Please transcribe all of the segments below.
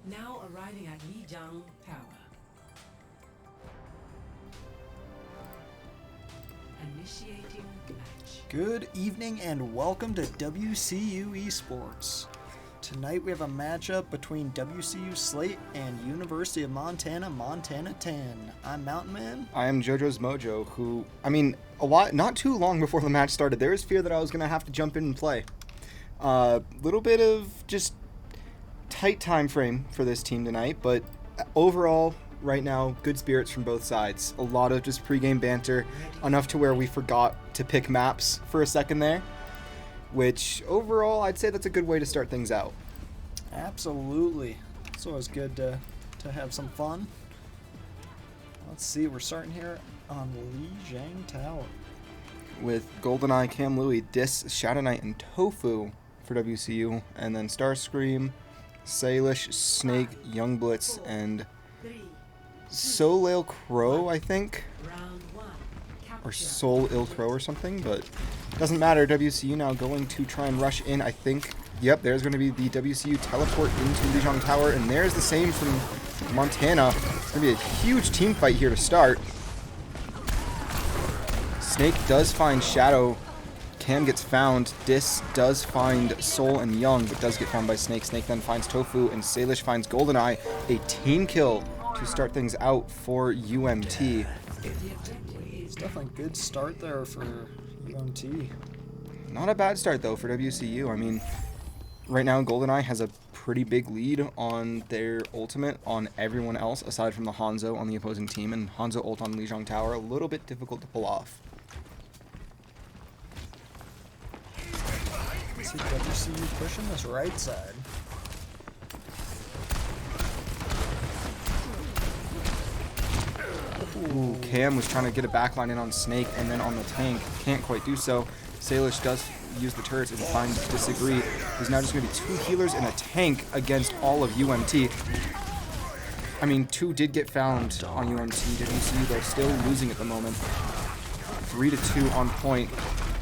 Now arriving at Lijiang Tower. Initiating match. Good evening and welcome to WCU Esports. Tonight we have a matchup between WCU Slate and University of Montana, Montana 10. I'm Mountain Man. I am JoJo's Mojo, who, not too long before the match started, there was fear that I was going to have to jump in and play. Little bit of just tight time frame for this team tonight, but overall, right now, good spirits from both sides. A lot of just pregame banter, enough to where we forgot to pick maps for a second there, which overall, I'd say that's a good way to start things out. Absolutely. It's always good to have some fun. Let's see, we're starting here on Lijiang Tower. With GoldenEye, Cam Louie, Dis, Shadow Knight, and Tofu for WCU, and then Starscream, Salish, Snake, Young Blitz, and Soleil Crow, I think, or Soul Il Crow or something, but doesn't matter. WCU now going to try and rush in, I think. Yep, there's going to be the WCU teleport into Lijiang Tower, and there's the same from Montana. It's going to be a huge team fight here to start. Snake does find Shadow. Cam gets found. Dis does find Soul and Young, but does get found by Snake. Snake then finds Tofu, and Salish finds GoldenEye. A team kill to start things out for UMT. It's definitely a good start there for UMT. Not a bad start, though, for WCU. I mean, right now, GoldenEye has a pretty big lead on their ultimate on everyone else, aside from the Hanzo on the opposing team, and Hanzo ult on Lijiang Tower, a little bit difficult to pull off. Let's see WCU pushing this right side. Ooh, Cam was trying to get a backline in on Snake and then on the tank. Can't quite do so. Salish does use the turrets and finds Disagree. He's now just going to be two healers and a tank against all of UMT. I mean, two did get found on UMT. WCU, though, still losing at the moment. 3-2 on point.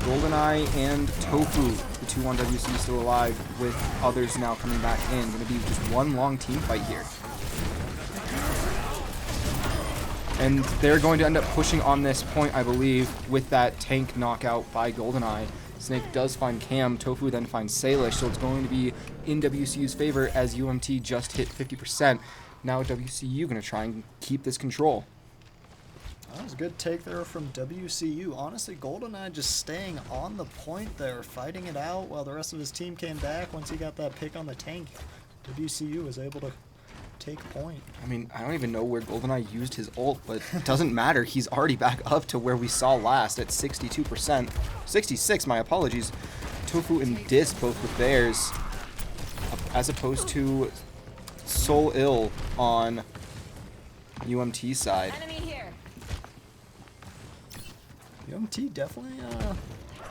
GoldenEye and Tofu, the two on WCU still alive, with others now coming back in. Going to be just one long team fight here. And they're going to end up pushing on this point, I believe, with that tank knockout by GoldenEye. Snake does find Cam. Tofu then finds Salish, so it's going to be in WCU's favor as UMT just hit 50%. Now WCU going to try and keep this control. That was a good take there from WCU. Honestly, GoldenEye just staying on the point there, fighting it out while the rest of his team came back. Once he got that pick on the tank, WCU was able to take point. I mean, I don't even know where GoldenEye used his ult, but it doesn't matter. He's already back up to where we saw last at 62%. 66, my apologies. Tofu and Dis both with theirs, as opposed to Soul Ill on UMT side. UMT definitely,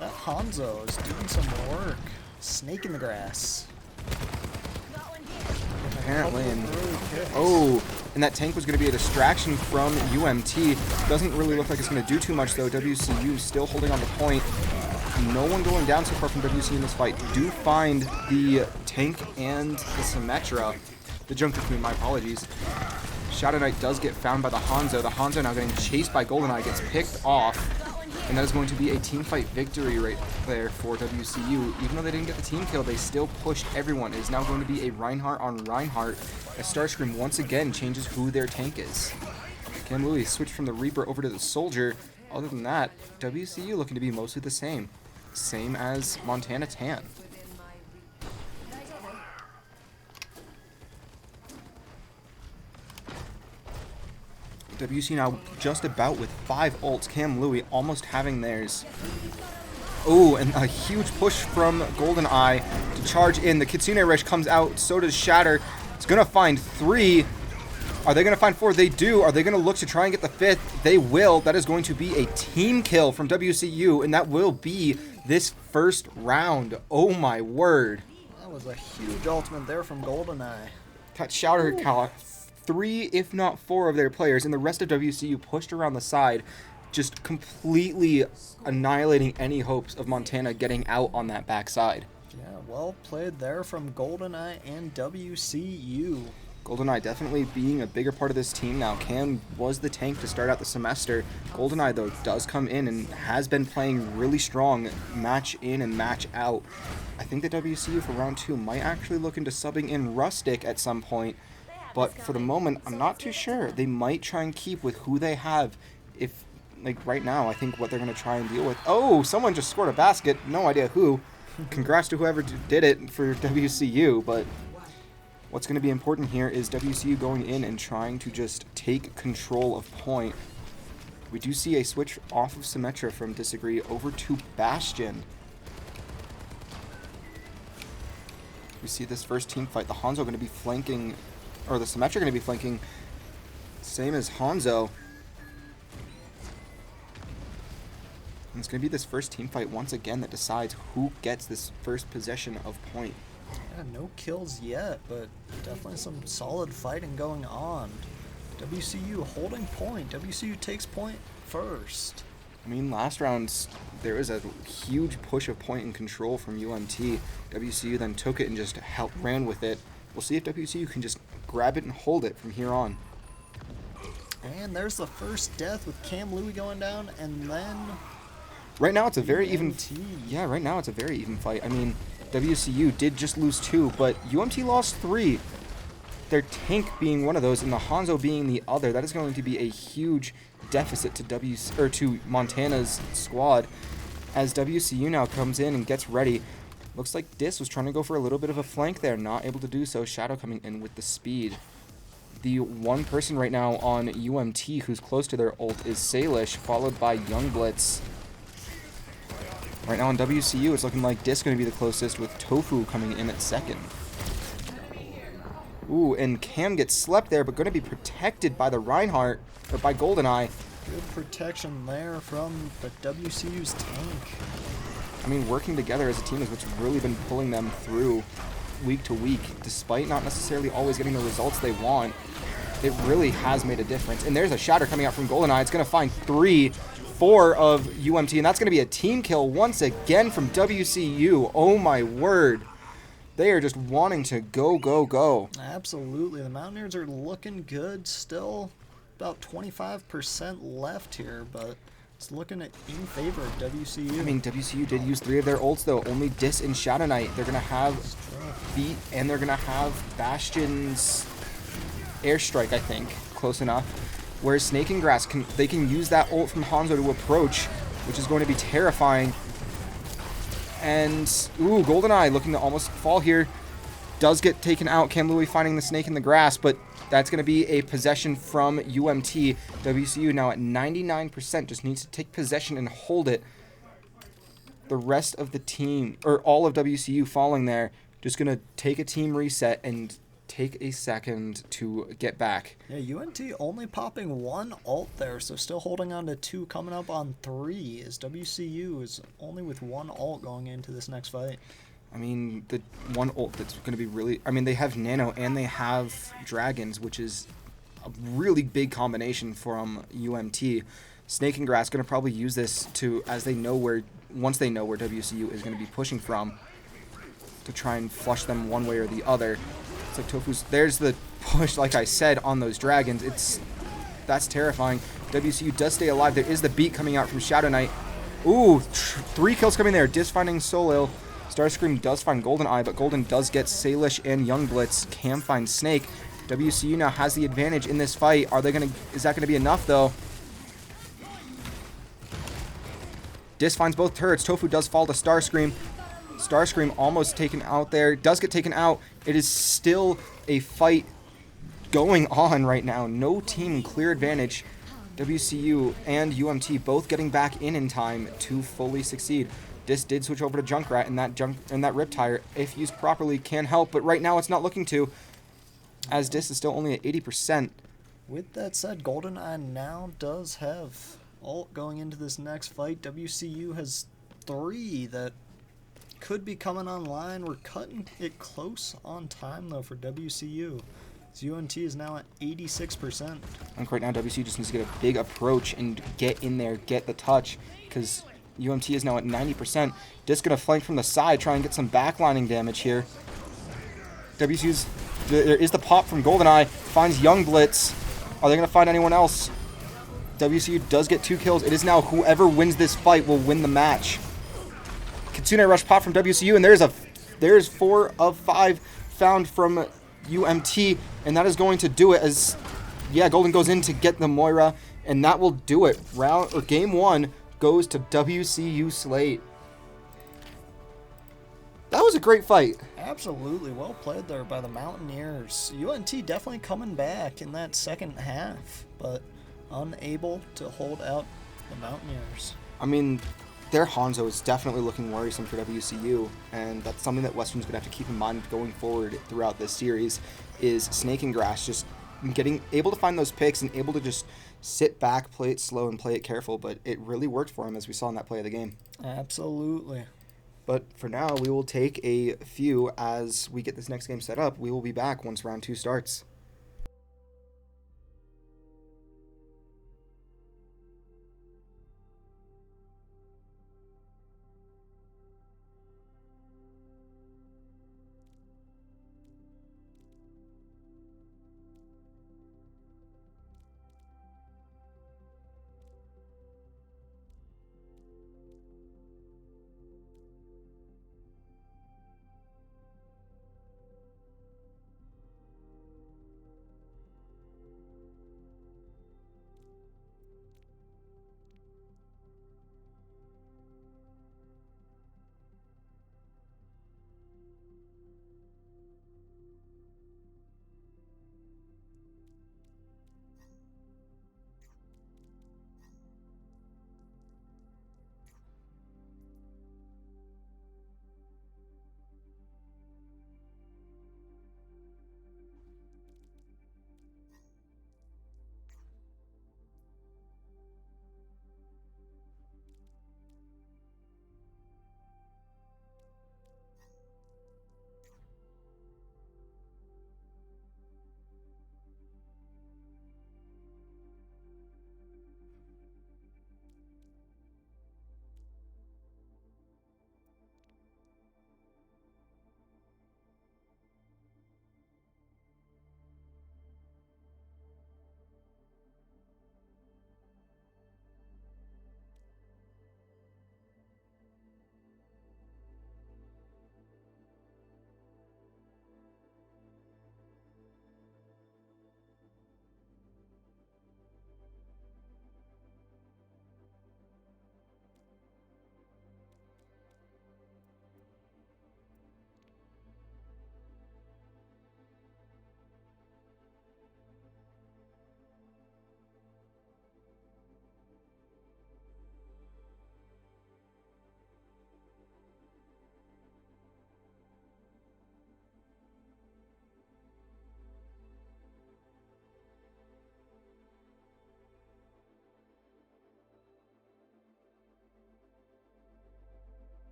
that Hanzo is doing some work. Snake in the grass. Apparently, and that tank was going to be a distraction from UMT. Doesn't really look like it's going to do too much, though. WCU still holding on the point. No one going down so far from WCU in this fight. Do find the tank and the Symmetra. The Junker Queen, my apologies. Shadow Knight does get found by the Hanzo. The Hanzo now getting chased by GoldenEye, gets picked off. And that is going to be a team fight victory right there for WCU. Even though they didn't get the team kill, they still pushed everyone. It is now going to be a Reinhardt on Reinhardt as Starscream once again changes who their tank is. Cam Louie switched from the Reaper over to the Soldier. Other than that, WCU looking to be mostly the same. Same as Montana Tan. WC now just about with 5 ults. Cam Louie almost having theirs. Oh, and a huge push from GoldenEye to charge in. The Kitsune Rush comes out. So does Shatter. It's going to find 3. Are they going to find 4? They do. Are they going to look to try and get the 5th? They will. That is going to be a team kill from WCU, and that will be this first round. Oh, my word. That was a huge ultimate there from GoldenEye. That Shatter caught 3, if not 4 of their players, and the rest of WCU pushed around the side, just completely annihilating any hopes of Montana getting out on that backside. Yeah, well played there from GoldenEye and WCU. GoldenEye definitely being a bigger part of this team now. Cam was the tank to start out the semester. GoldenEye, though, does come in and has been playing really strong match in and match out. I think that WCU for round 2 might actually look into subbing in Rustic at some point, but for the moment, I'm not too sure. They might try and keep with who they have. If, like, right now, I think what they're going to try and deal with... Oh, someone just scored a basket. No idea who. Congrats to whoever did it for WCU, but... What's going to be important here is WCU going in and trying to just take control of point. We do see a switch off of Symmetra from Disagree over to Bastion. We see this first team fight. The Hanzo going to be flanking, or the Symmetra going to be flanking, same as Hanzo. And it's going to be this first team fight once again that decides who gets this first possession of point. Yeah, no kills yet, but definitely some solid fighting going on. WCU holding point. WCU takes point first. I mean, last round, there was a huge push of point and control from UMT. WCU then took it and just ran with it. We'll see if WCU can just grab it and hold it from here on. And there's the first death with Cam Louie going down, and then... Right now, it's a very even... UMT. Yeah, right now, it's a very even fight. I mean... WCU did just lose 2, but UMT lost 3. Their tank being one of those and the Hanzo being the other. That is going to be a huge deficit to to Montana's squad as WCU now comes in and gets ready. Looks like Dis was trying to go for a little bit of a flank there, not able to do so. Shadow coming in with the speed. The one person right now on UMT who's close to their ult is Salish, followed by Young Blitz. Right now on WCU, it's looking like Dis going to be the closest, with Tofu coming in at second. Ooh, and Cam gets slept there, but going to be protected by the Reinhardt, or by GoldenEye. Good protection there from the WCU's tank. I mean, working together as a team is what's really been pulling them through week to week, despite not necessarily always getting the results they want. It really has made a difference. And there's a shatter coming out from GoldenEye. It's going to find 4 of UMT, and that's going to be a team kill once again from WCU. Oh my word. They are just wanting to go, go, go. Absolutely. The Mountaineers are looking good. Still about 25% left here, but it's looking in favor of WCU. I mean, WCU did use 3 of their ults, though. Only Dis and Shadow Knight. They're going to have Beat, and they're going to have Bastion's Airstrike, I think. Close enough. Whereas Snake and Grass, they can use that ult from Hanzo to approach, which is going to be terrifying. And, ooh, GoldenEye looking to almost fall here. Does get taken out. Cam Louie finding the Snake in the grass, but that's going to be a possession from UMT. WCU now at 99%, just needs to take possession and hold it. The rest of the team, or all of WCU falling there, just going to take a team reset and take a second to get back. Yeah, UNT only popping 1 ult there, so still holding on to 2, coming up on 3, as WCU is only with 1 ult going into this next fight. I mean, the 1 ult that's going to be really... I mean, they have Nano and they have Dragons, which is a really big combination from UMT. Snake and Grass going to probably use this to, as they know where... Once they know where WCU is going to be pushing from, to try and flush them one way or the other. Like Tofu's, there's the push, like I said, on those Dragons. That's terrifying. WCU does stay alive. There is the beat coming out from Shadow Knight. Ooh, 3 kills coming there. Dis finding Solil. Starscream does find GoldenEye, but Golden does get Salish and Young Blitz. Cam finds Snake. WCU now has the advantage in this fight. Is that gonna be enough though? Dis finds both turrets. Tofu does fall to Starscream. Starscream almost taken out there. Does get taken out. It is still a fight going on right now. No team clear advantage. WCU and UMT both getting back in time to fully succeed. Dis did switch over to Junkrat, and that Riptire, if used properly, can help. But right now it's not looking to, as Dis is still only at 80%. With that said, GoldenEye now does have ult going into this next fight. WCU has 3 that could be coming online. We're cutting it close on time, though, for WCU. UNT is now at 86%. I think right now WCU just needs to get a big approach and get in there, get the touch, because UMT is now at 90%. Just going to flank from the side, try and get some backlining damage here. WCU's There is the pop from GoldenEye. Finds Young Blitz. Are they going to find anyone else? WCU does get 2 kills. It is now whoever wins this fight will win the match. Kitsune Rush pop from WCU, and there's 4 of 5 found from UMT, and that is going to do it as, yeah, Golden goes in to get the Moira, and that will do it. Game 1 goes to WCU Slate. That was a great fight. Absolutely well played there by the Mountaineers. UNT definitely coming back in that second half, but unable to hold out the Mountaineers. I mean, their Hanzo is definitely looking worrisome for WCU, and that's something that Western's going to have to keep in mind going forward throughout this series, is Snake and Grass just getting able to find those picks and able to just sit back, play it slow, and play it careful, but it really worked for him as we saw in that play of the game. Absolutely. But for now, we will take a few as we get this next game set up. We will be back once round 2 starts.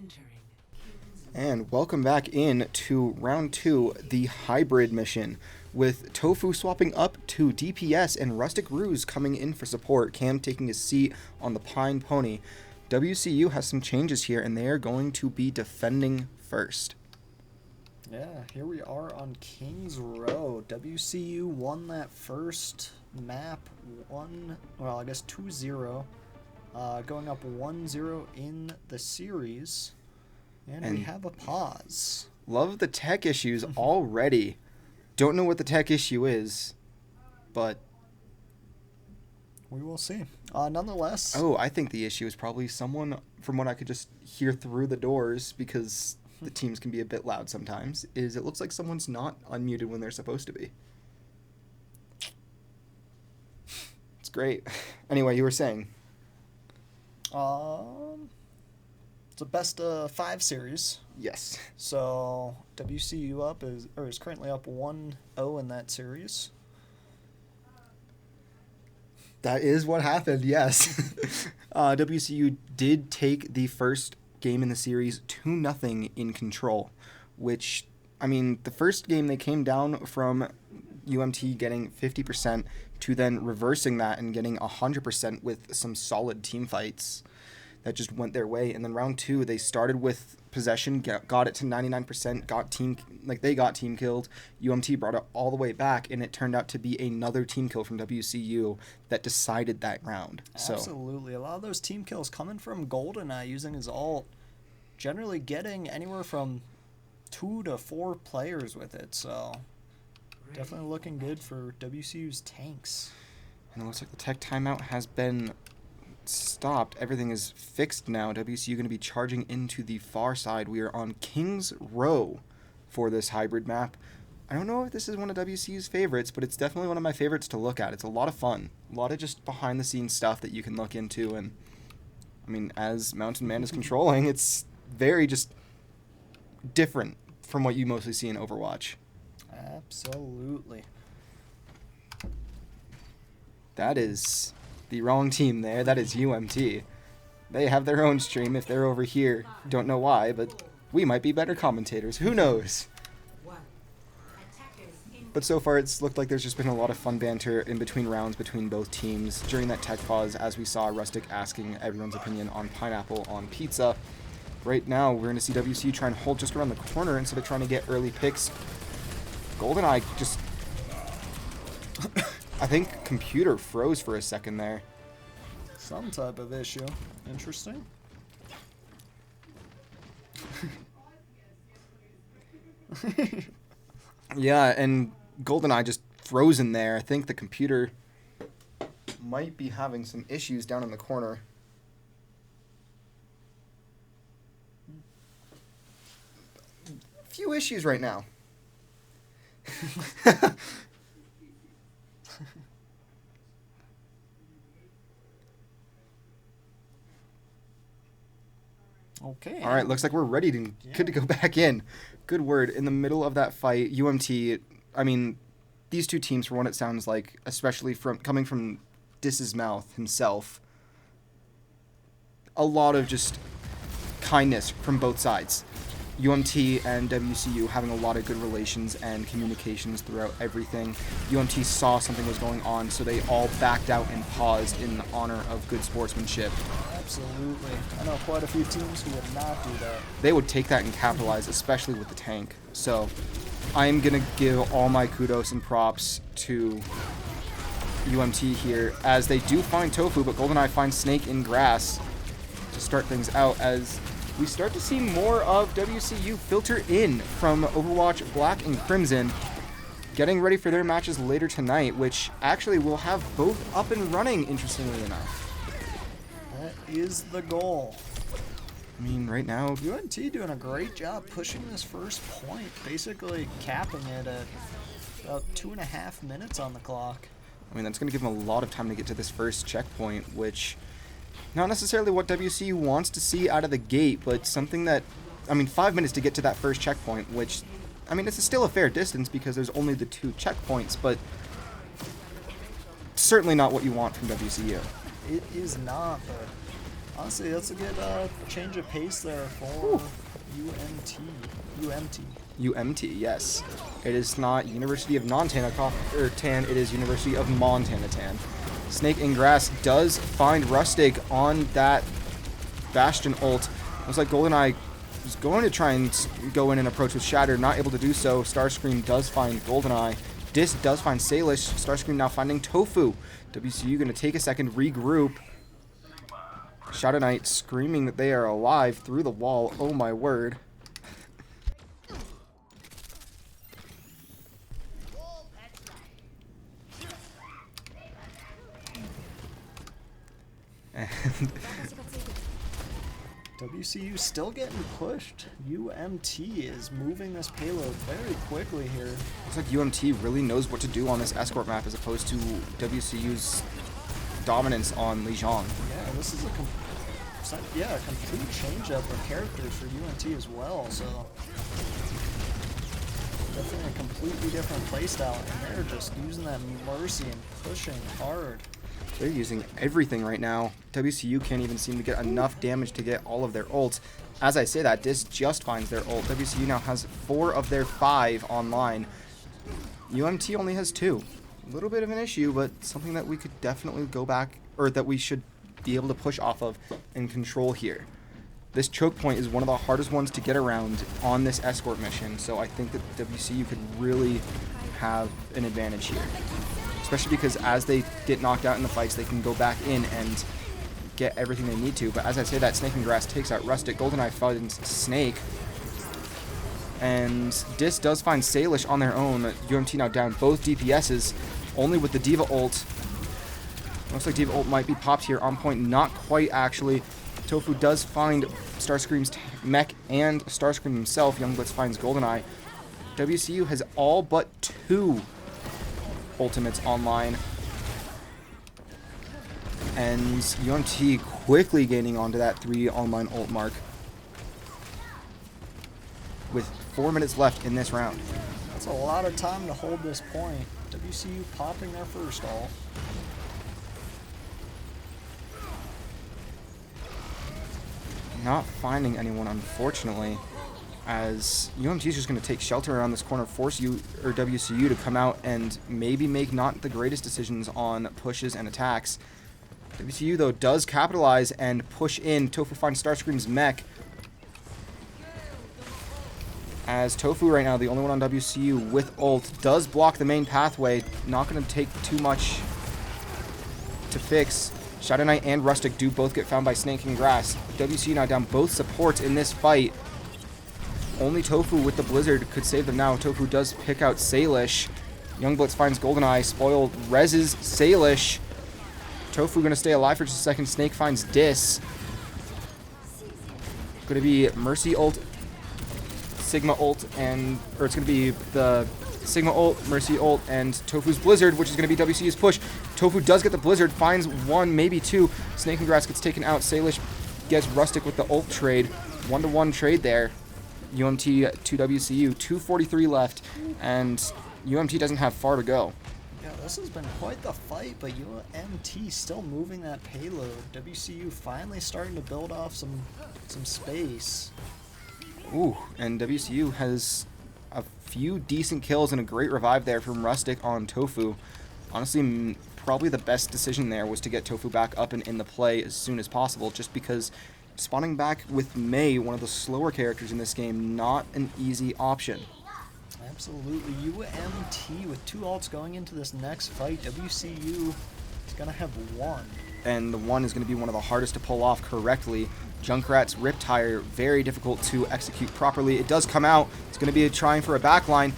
Entering. And welcome back in to round 2, the hybrid mission, with Tofu swapping up to DPS and Rustic Ruse coming in for support, Cam taking a seat on the Pine Pony. WCU has some changes here, and they are going to be defending first. Yeah, here we are on Kings Row. WCU won that first map 2-0, going up 1-0 in the series. And we have a pause. Love the tech issues already. Don't know what the tech issue is, but we will see. Nonetheless. Oh, I think the issue is probably someone, from what I could just hear through the doors, because the teams can be a bit loud sometimes, is it looks like someone's not unmuted when they're supposed to be. It's great. Anyway, you were saying. It's a best of 5 series. Yes. So WCU is currently up 1-0 in that series. That is what happened, yes. WCU did take the first game in the series 2-0 in control, which, I mean, the first game they came down from UMT getting 50% to then reversing that and getting 100% with some solid team fights that just went their way. And then round 2, they started with possession, got it to 99%, they got team killed. UMT brought it all the way back, and it turned out to be another team kill from WCU that decided that round. Absolutely. A lot of those team kills coming from GoldenEye using his ult, generally getting anywhere from 2 to 4 players with it. So definitely looking good for WCU's tanks. And it looks like the tech timeout has been stopped. Everything is fixed now. WCU going to be charging into the far side. We are on Kings Row for this hybrid map. I don't know if this is one of WCU's favorites, but it's definitely one of my favorites to look at. It's a lot of fun. A lot of just behind the scenes stuff that you can look into. And I mean, as Mountain Man is controlling, it's very just different from what you mostly see in Overwatch. Absolutely. That is the wrong team there. That is UMT. They have their own stream if they're over here. Don't know why, but we might be better commentators. Who knows? But so far it's looked like there's just been a lot of fun banter in between rounds between both teams. During that tech pause, as we saw Rustic asking everyone's opinion on pineapple on pizza. Right now, we're going to see WCU try and hold just around the corner instead of trying to get early picks. GoldenEye just... I think computer froze for a second there. Some type of issue. Interesting. Yeah, and GoldenEye just frozen there. I think the computer might be having some issues down in the corner. Few issues right now. Okay. All right, looks like we're ready to good to go back in. Good word. In the middle of that fight, UMT, I mean, these two teams, for what it sounds like, especially coming from Dis's mouth himself, a lot of just kindness from both sides. UMT and WCU having a lot of good relations and communications throughout everything. UMT saw something was going on, so they all backed out and paused in honor of good sportsmanship. Absolutely. I know quite a few teams who would not do that. They would take that and capitalize, especially with the tank. So I'm going to give all my kudos and props to UMT here, as they do find Tofu, but GoldenEye finds Snake in grass to start things out, as we start to see more of WCU filter in from Overwatch Black and Crimson, getting ready for their matches later tonight, which actually will have both up and running, interestingly enough. That is the goal. I mean, right now, UNT doing a great job pushing this first point, basically capping it at about 2.5 minutes on the clock. I mean, that's going to give them a lot of time to get to this first checkpoint, which not necessarily what WCU wants to see out of the gate, but something that, I mean, 5 minutes to get to that first checkpoint, which, I mean, it's still a fair distance because there's only the 2 checkpoints, but certainly not what you want from WCU. It is not, but Honestly, that's a good change of pace there for UMT. UMT, yes. It is not University of Montana Tan, it is University of Montana Tan. Snake and Grass does find Rustic on that Bastion ult. Looks like GoldenEye was going to try and go in and approach with Shatter, not able to do so. Starscream does find GoldenEye. Dis does find Salish. Starscream now finding Tofu. WCU going to take a second, regroup. Shadow Knight screaming that they are alive through the wall. Oh my word. And WCU still getting pushed. UMT is moving this payload very quickly here. looks like UMT really knows what to do on this escort map as opposed to WCU's dominance on Lijiang. Yeah, this is a complete change-up of characters for UMT as well, so definitely a completely different playstyle, and they're just using that Mercy and pushing hard. They're using everything right now. WCU can't even seem to get enough damage to get all of their ults. As I say that, Dis just finds their ult. WCU now has 4 of their 5 online. UMT only has 2. A little bit of an issue, but something that we could definitely go back, or that we should be able to push off of and control here. This choke point is one of the hardest ones to get around on this escort mission, so I think that WCU could really have an advantage here. Especially because as they get knocked out in the fights, they can go back in and get everything they need to. But as I say that, Snake and Grass takes out Rustic. GoldenEye finds Snake. And Dis does find Salish on their own. UMT now down both DPSs, only with the D.Va ult. Looks like D.Va ult might be popped here. On point, not quite actually. Tofu does find Starscream's mech and Starscream himself. Youngblitz finds GoldenEye. WCU has all but 2 ultimates online, and UMT quickly gaining onto that 3 online ult mark with 4 minutes left in this round. That's a lot of time to hold this point. WCU popping their first ult. Not finding anyone, unfortunately, as UMT is just going to take shelter around this corner, force WCU to come out and maybe make not the greatest decisions on pushes and attacks. WCU, though, does capitalize and push in. Tofu finds Starscream's mech. As Tofu right now, the only one on WCU with ult, does block the main pathway. Not going to take too much to fix. Shadow Knight and Rustic do both get found by Snake and Grass. WCU now down both supports in this fight. Only Tofu with the Blizzard could save them now. Tofu does pick out Salish. Youngblitz finds GoldenEye. Spoiled reses Salish. Tofu going to stay alive for just a second. Snake finds Dis. Going to be Mercy ult, Sigma ult, and... Or it's going to be the Sigma ult, Mercy ult, and Tofu's Blizzard, which is going to be WCU's push. Tofu does get the Blizzard, finds 1, maybe 2. Snake and Grass gets taken out. Salish gets Rustic with the ult trade. 1-to-1 trade there. UMT to WCU, 2:43 left, and UMT doesn't have far to go. Yeah, this has been quite the fight, but UMT still moving that payload. WCU finally starting to build off some space. Ooh, and WCU has a few decent kills and a great revive there from Rustic on Tofu. Honestly, probably the best decision there was to get Tofu back up and in the play as soon as possible, just because spawning back with Mei, one of the slower characters in this game, not an easy option. Absolutely. UMT with 2 ults going into this next fight. WCU is going to have 1. And the 1 is going to be one of the hardest to pull off correctly. Junkrat's Riptire, very difficult to execute properly. It does come out. It's going to be trying for a backline.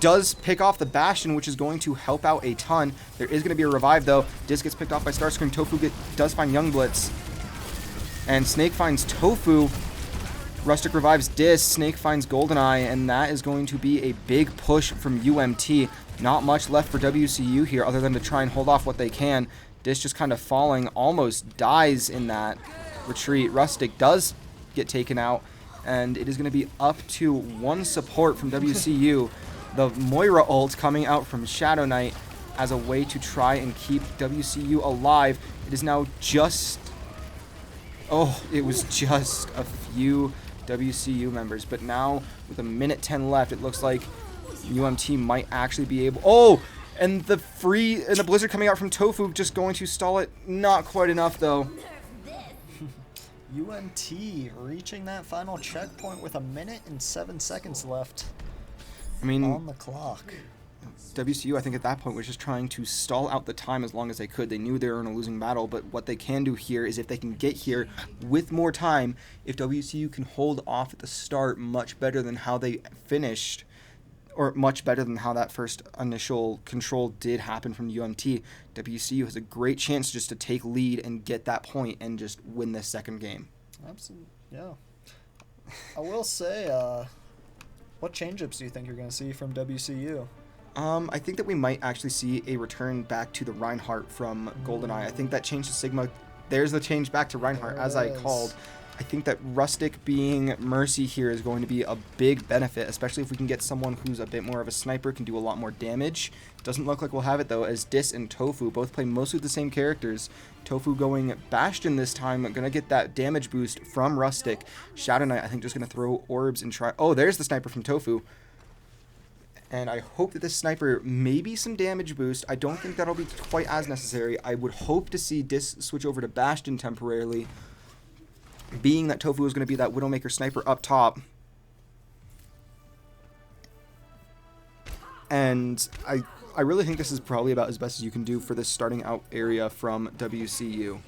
Does pick off the Bastion, which is going to help out a ton. There is going to be a revive, though. Dis gets picked off by Starscream. Tofu does find Youngblitz. And Snake finds Tofu. Rustic revives Dis. Snake finds GoldenEye. And that is going to be a big push from UMT. Not much left for WCU here other than to try and hold off what they can. Dis just kind of falling. Almost dies in that retreat. Rustic does get taken out. And it is going to be up to 1 support from WCU. The Moira ult coming out from Shadow Knight as a way to try and keep WCU alive. It is now just Oh, it was just a few WCU members. But now, with a minute 10 left, it looks like UMT might actually be able... Oh! And the blizzard coming out from Tofu just going to stall it. Not quite enough, though. UMT reaching that final checkpoint with a minute and 7 seconds left. I mean, on the clock. WCU, I think at that point, was just trying to stall out the time as long as they could. They knew they were in a losing battle, but what they can do here is if they can get here with more time, if WCU can hold off at the start much better than how they finished, or much better than how that first initial control did happen from UMT, WCU has a great chance just to take lead and get that point and just win this second game. Absolutely, yeah. I will say, what change-ups do you think you're going to see from WCU? I think that we might actually see a return back to the Reinhardt from GoldenEye. I think that change to Sigma, there's the change back to Reinhardt, as I called. I think that Rustic being Mercy here is going to be a big benefit, especially if we can get someone who's a bit more of a sniper, can do a lot more damage. Doesn't look like we'll have it, though, as Dis and Tofu both play mostly the same characters. Tofu going Bastion this time, going to get that damage boost from Rustic. Shadow Knight, I think, just going to throw orbs and try... Oh, there's the sniper from Tofu. And I hope that this sniper, maybe some damage boost. I don't think that'll be quite as necessary. I would hope to see Dis switch over to Bastion temporarily, being that Tofu is going to be that Widowmaker sniper up top. And I really think this is probably about as best as you can do for this starting out area from WCU.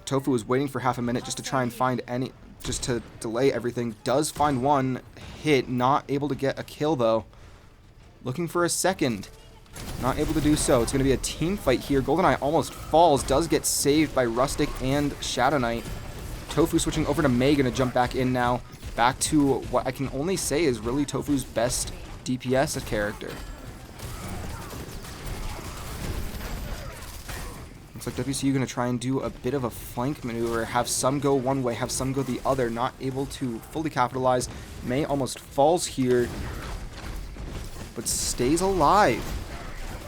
Tofu is waiting for half a minute just to try and find any... just to delay everything. Does find one hit. Not able to get a kill, though. Looking for a second. Not able to do so. It's going to be a team fight here. GoldenEye almost falls. Does get saved by Rustic and Shadow Knight. Tofu switching over to May. Going to jump back in now. Back to what I can only say is really Tofu's best DPS character. Looks like WCU going to try and do a bit of a flank maneuver. Have some go one way, have some go the other. Not able to fully capitalize. May almost falls here, but stays alive.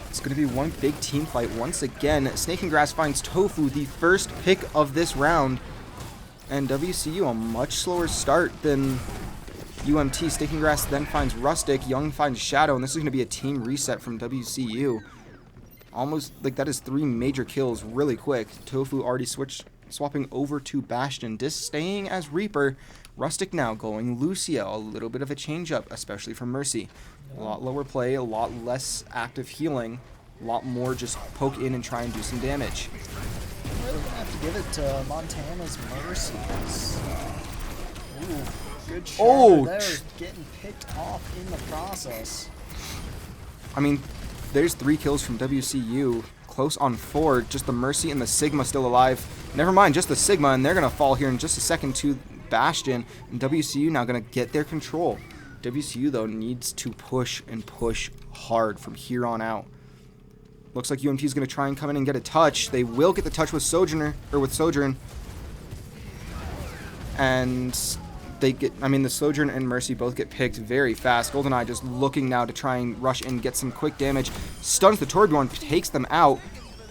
It's going to be one big team fight once again. Snake and Grass finds Tofu, the first pick of this round. And WCU a much slower start than UMT. Snake and Grass then finds Rustic. Young finds Shadow, and this is going to be a team reset from WCU. Almost like that is 3 major kills really quick. Tofu already swapping over to Bastion. Dis staying as Reaper. Rustic now going Lucio. A little bit of a change up, especially from Mercy. A lot lower play, a lot less active healing, a lot more just poke in and try and do some damage. We're going to have to give it to Montana's Mercy. Ooh, good shot there, getting picked off in the process. I mean, there's 3 kills from WCU, close on 4, just the Mercy and the Sigma still alive. Never mind, just the Sigma, and they're going to fall here in just a second to Bastion, and WCU now going to get their control. WCU, though, needs to push and push hard from here on out. Looks like UMT is going to try and come in and get a touch. They will get the touch with Sojourn. And they get, I mean, the Sojourn and Mercy both get picked very fast. GoldenEye just looking now to try and rush in, get some quick damage. Stuns the Torbjorn, takes them out.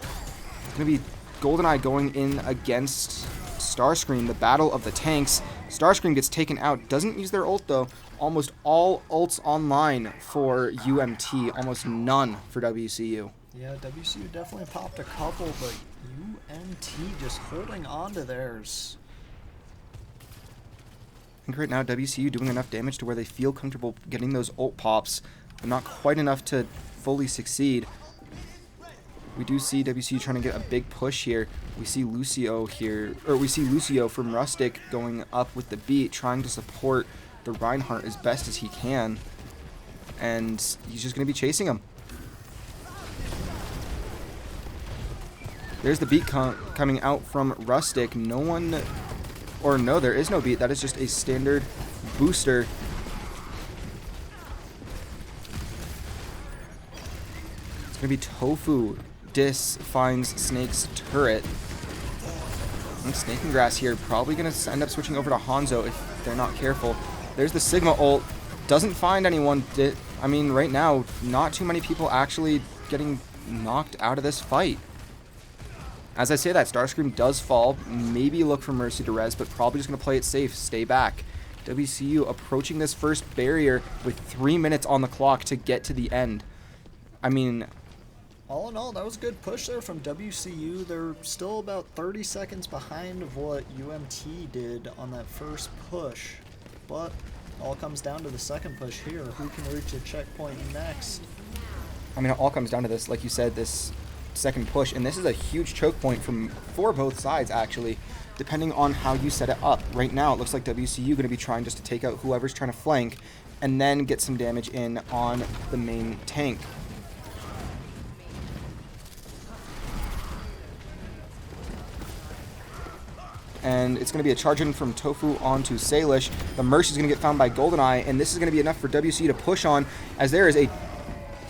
It's going to be GoldenEye going in against Starscream, the battle of the tanks. Starscream gets taken out, doesn't use their ult though. Almost all ults online for UMT, almost none for WCU. Yeah, WCU definitely popped a couple, but UMT just holding on to theirs. I think right now WCU doing enough damage to where they feel comfortable getting those ult pops, but not quite enough to fully succeed. We do see WCU trying to get a big push here. We see Lucio here, or we see Lucio from Rustic going up with the beat, trying to support the Reinhardt as best as he can. And he's just going to be chasing him. There's the beat coming out from Rustic. No one, or no, there is no beat. That is just a standard booster. It's going to be Tofu. Dis finds Snake's turret. And Snake and Grass here probably going to end up switching over to Hanzo if they're not careful. There's the Sigma ult. Doesn't find anyone. I mean, right now, not too many people actually getting knocked out of this fight. As I say that, Starscream does fall. Maybe look for Mercy to res, but probably just going to play it safe. Stay back. WCU approaching this first barrier with 3 minutes on the clock to get to the end. I mean, all in all, that was a good push there from WCU. They're still about 30 seconds behind of what UMT did on that first push. But all comes down to the second push here. Who can reach a checkpoint next? I mean, it all comes down to this, like you said, this second push. And this is a huge choke point for both sides, actually, depending on how you set it up. Right now, it looks like WCU going to be trying just to take out whoever's trying to flank and then get some damage in on the main tank. And it's going to be a charge in from Tofu onto Salish. The Mercy is going to get found by GoldenEye, and this is going to be enough for WCU to push on, as there is a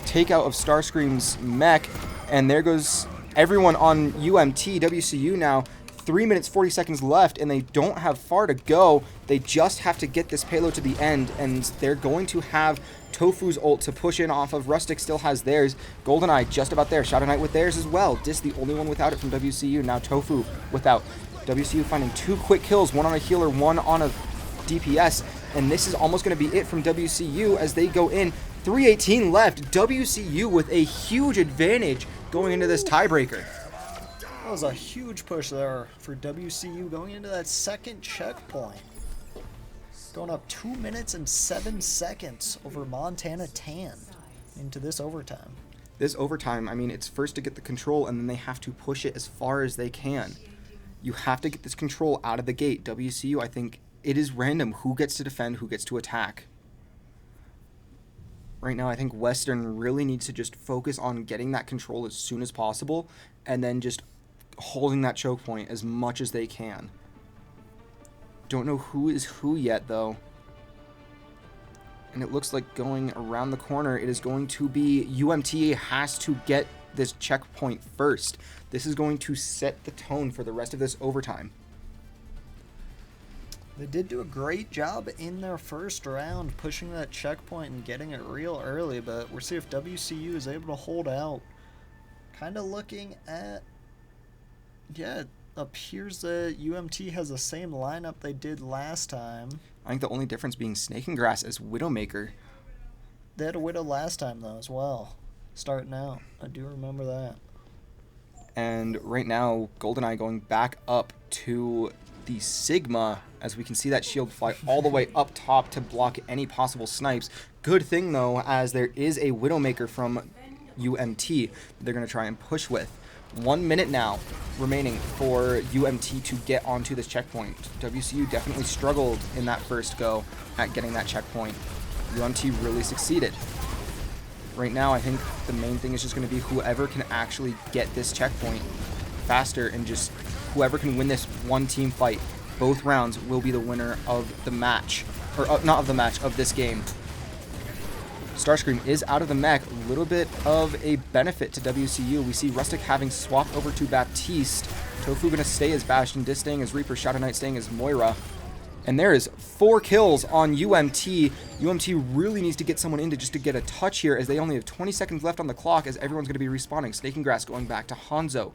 takeout of Starscream's mech, and there goes everyone on UMT. WCU now 3 minutes 40 seconds left, and they don't have far to go. They just have to get this payload to the end, and they're going to have Tofu's ult to push in off of. Rustic still has theirs. GoldenEye just about there. Shadow Knight with theirs as well. Dis the only one without it from WCU. Now Tofu without. WCU finding 2 quick kills, one on a healer, one on a DPS, and this is almost going to be it from WCU as they go in. 3:18 left. WCU with a huge advantage going into this tiebreaker. That was a huge push there for WCU going into that second checkpoint. Going up 2 minutes and 7 seconds over Montana Tan into this overtime. This overtime, I mean, it's first to get the control, and then they have to push it as far as they can. You have to get this control out of the gate. WCU, I think it is random who gets to defend, who gets to attack. Right now, I think Western really needs to just focus on getting that control as soon as possible and then just holding that choke point as much as they can. Don't know who is who yet, though. And it looks like going around the corner, it is going to be UMTA has to get this checkpoint first. This is going to set the tone for the rest of this overtime. They did do a great job in their first round pushing that checkpoint and getting it real early, but we'll see if WCU is able to hold out. Kind of looking at, yeah, it appears that UMT has the same lineup they did last time. I think the only difference being Snake and Grass as Widowmaker. They had a Widow last time though as well, starting out. I do remember that. And right now, GoldenEye going back up to the Sigma, as we can see that shield fly all the way up top to block any possible snipes. Good thing, though, as there is a Widowmaker from UMT they're going to try and push with. 1 minute now remaining for UMT to get onto this checkpoint. WCU definitely struggled in that first go at getting that checkpoint. UMT really succeeded. Right now, I think the main thing is just going to be whoever can actually get this checkpoint faster, and just whoever can win this one team fight. Both rounds will be the winner of the match. Or not of the match, of this game. Starscream is out of the mech. A little bit of a benefit to WCU. We see Rustic having swapped over to Baptiste. Tofu going to stay as Bastion, Dis staying as Reaper, Shadow Knight staying as Moira. And there is 4 kills on UMT. UMT really needs to get someone in to get a touch here, as they only have 20 seconds left on the clock, as everyone's going to be respawning. Snake and Grass going back to Hanzo.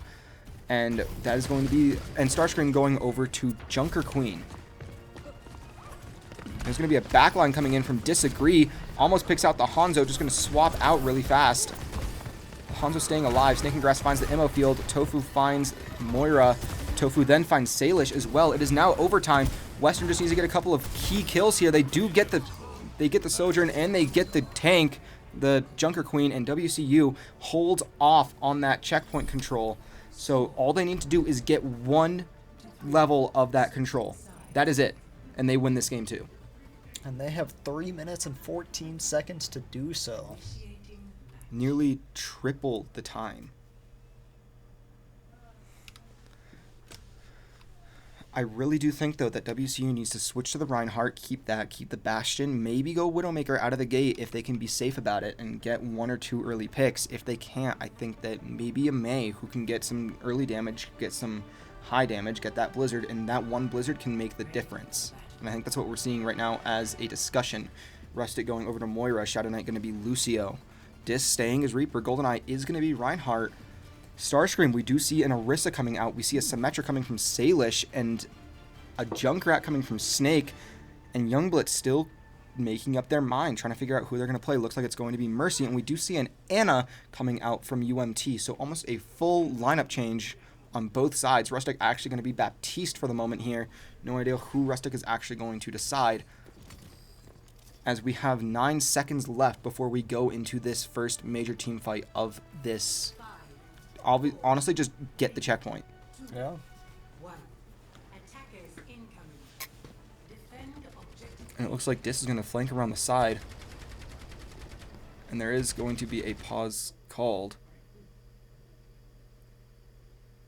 And that is going to be... And Starscream going over to Junker Queen. There's going to be a backline coming in from Disagree. Almost picks out the Hanzo. Just going to swap out really fast. Hanzo staying alive. Snake and Grass finds the ammo field. Tofu finds Moira. Tofu then finds Salish as well. It is now overtime. Western just needs to get a couple of key kills here. They do get the Sojourn and they get the tank, the Junker Queen, and WCU holds off on that checkpoint control. So all they need to do is get one level of that control. That is it. And they win this game too. And they have 3 minutes and 14 seconds to do so. Nearly triple the time. I really do think, though, that WCU needs to switch to the Reinhardt, keep the Bastion, maybe go Widowmaker out of the gate if they can be safe about it and get 1 or 2 early picks. If they can't, I think that maybe a Mei who can get some early damage, get some high damage, get that Blizzard, and that one Blizzard can make the difference. And I think that's what we're seeing right now as a discussion. Rustic going over to Moira, Shadow Knight going to be Lucio. Dis staying as Reaper, GoldenEye is going to be Reinhardt. Starscream, we do see an Orisa coming out. We see a Symmetra coming from Salish and a Junkrat coming from Snake. And Youngblood still making up their mind, trying to figure out who they're going to play. Looks like it's going to be Mercy. And we do see an Anna coming out from UMT. So almost a full lineup change on both sides. Rustic actually going to be Baptiste for the moment here. No idea who Rustic is actually going to decide, as we have 9 seconds left before we go into this first major team fight of this. Honestly, just get the checkpoint. Yeah. And it looks like Dis is going to flank around the side. And there is going to be a pause called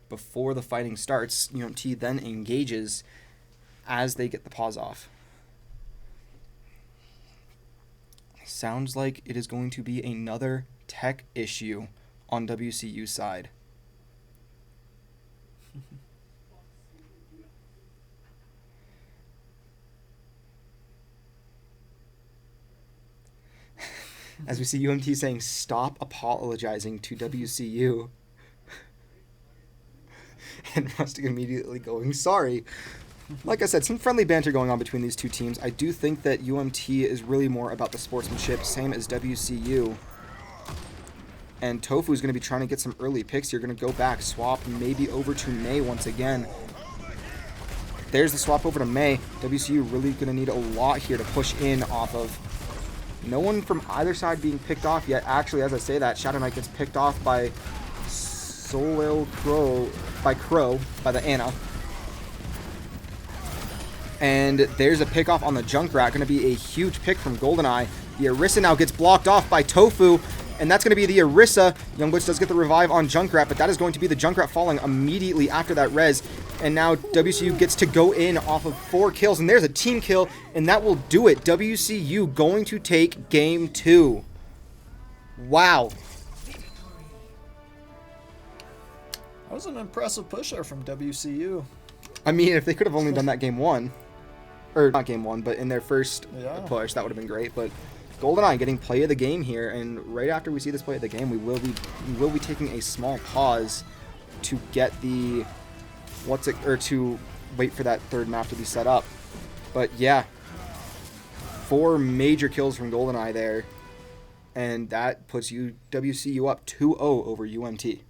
before the fighting starts. UMT then engages as they get the pause off. Sounds like it is going to be another tech issue on WCU side. As we see UMT saying, stop apologizing to WCU. And Rustic immediately going, sorry. Like I said, some friendly banter going on between these two teams. I do think that UMT is really more about the sportsmanship, same as WCU. And Tofu is going to be trying to get some early picks. You're going to go back, swap maybe over to May once again. There's the swap over to May. WCU really going to need a lot here to push in off of. No one from either side being picked off yet. Actually, as I say that, Shadow Knight gets picked off by Crow, by the Anna. And there's a pick off on the Junkrat. Going to be a huge pick from GoldenEye. The Orisa now gets blocked off by Tofu. And that's going to be the Orisa. Youngblitz does get the revive on Junkrat, but that is going to be the Junkrat falling immediately after that res. And now WCU gets to go in off of 4 kills. And there's a team kill, and that will do it. WCU going to take game 2. Wow. That was an impressive push there from WCU. I mean, if they could have only done that game 1, or not game 1, but in their first push, that would have been great. But GoldenEye getting play of the game here, and right after we see this play of the game, we will be taking a small pause to get the to wait for that third map to be set up. But yeah, 4 major kills from GoldenEye there, and that puts WCU up 2-0 over UMT.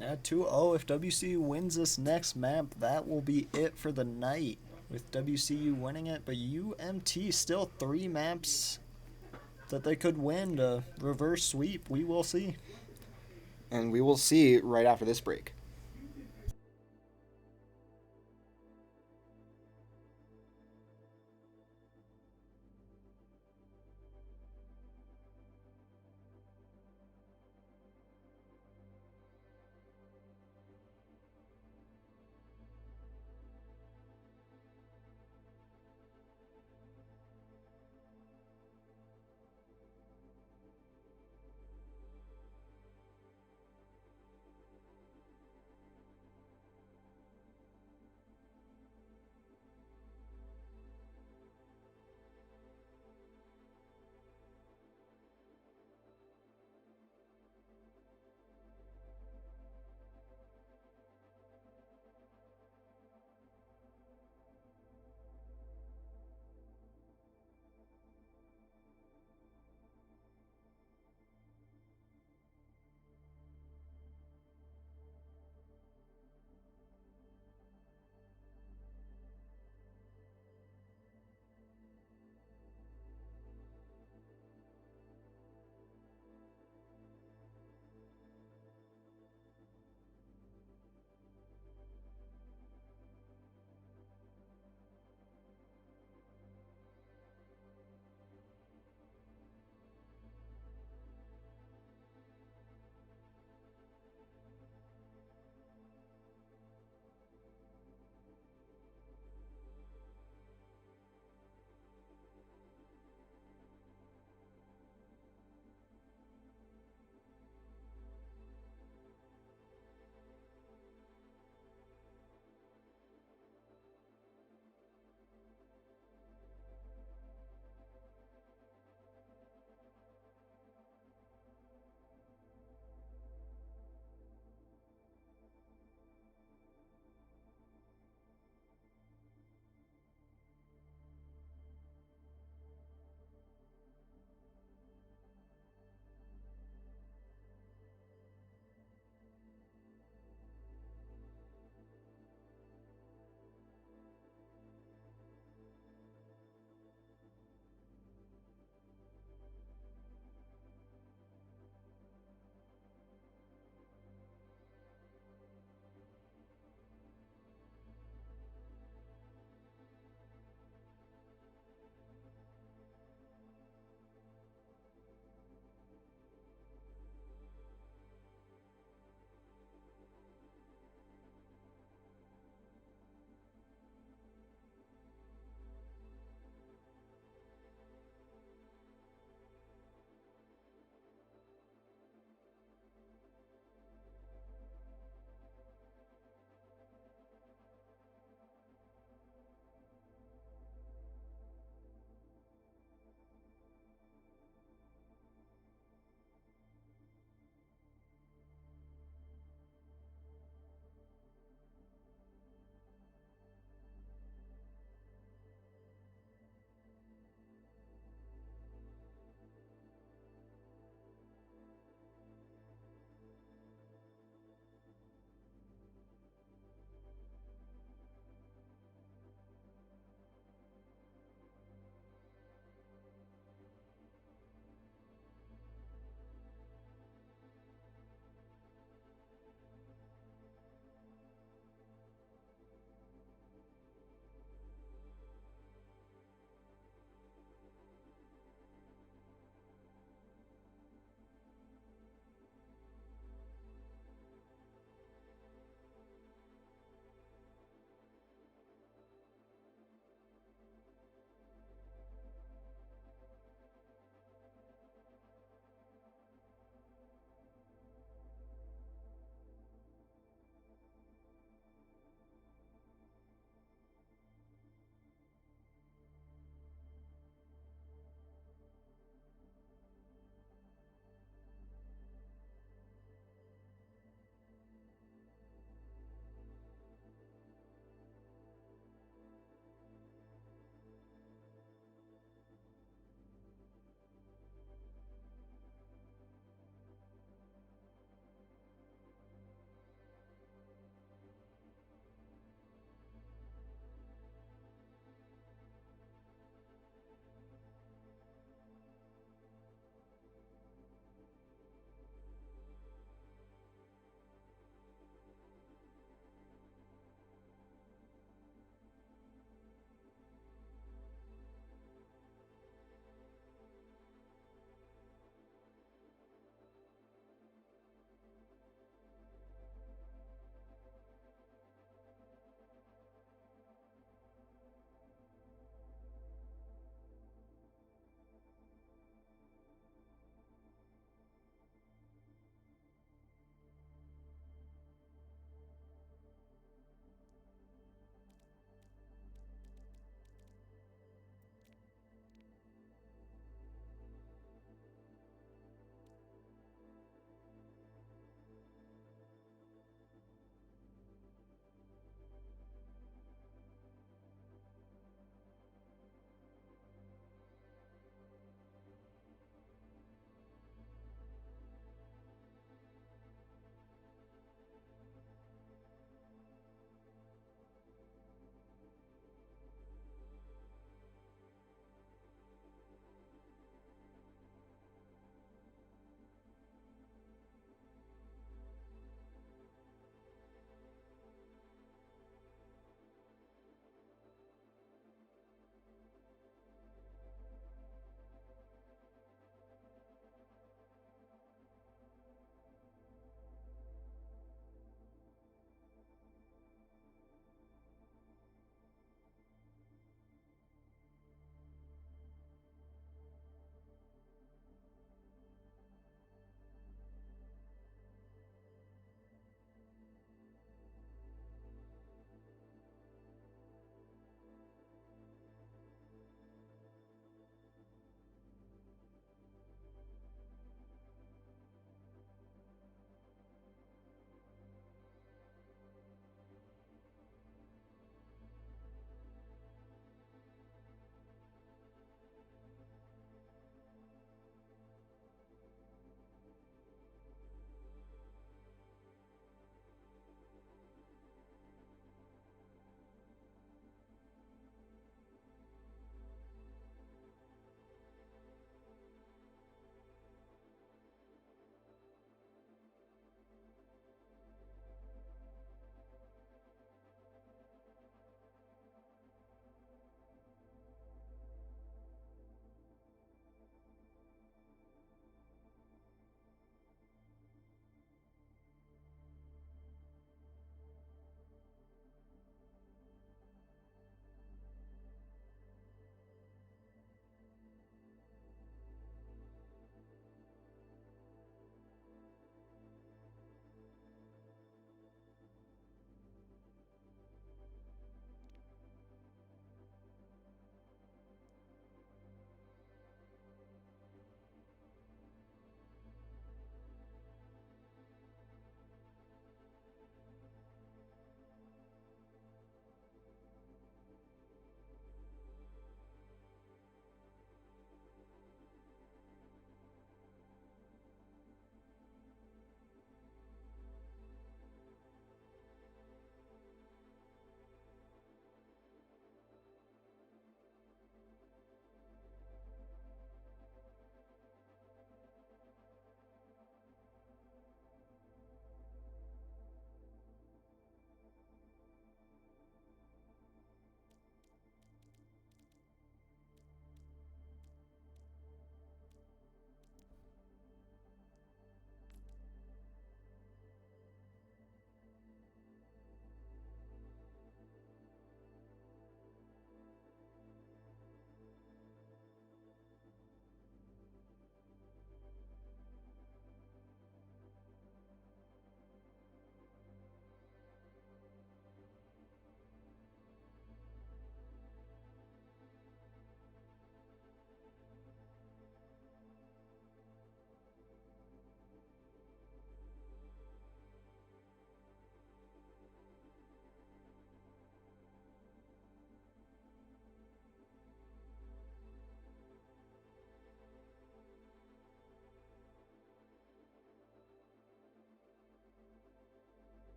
Yeah, 2-0. If WCU wins this next map, that will be it for the night, with WCU winning it. But UMT still 3 maps that they could win to reverse sweep. We will see. And we will see right after this break.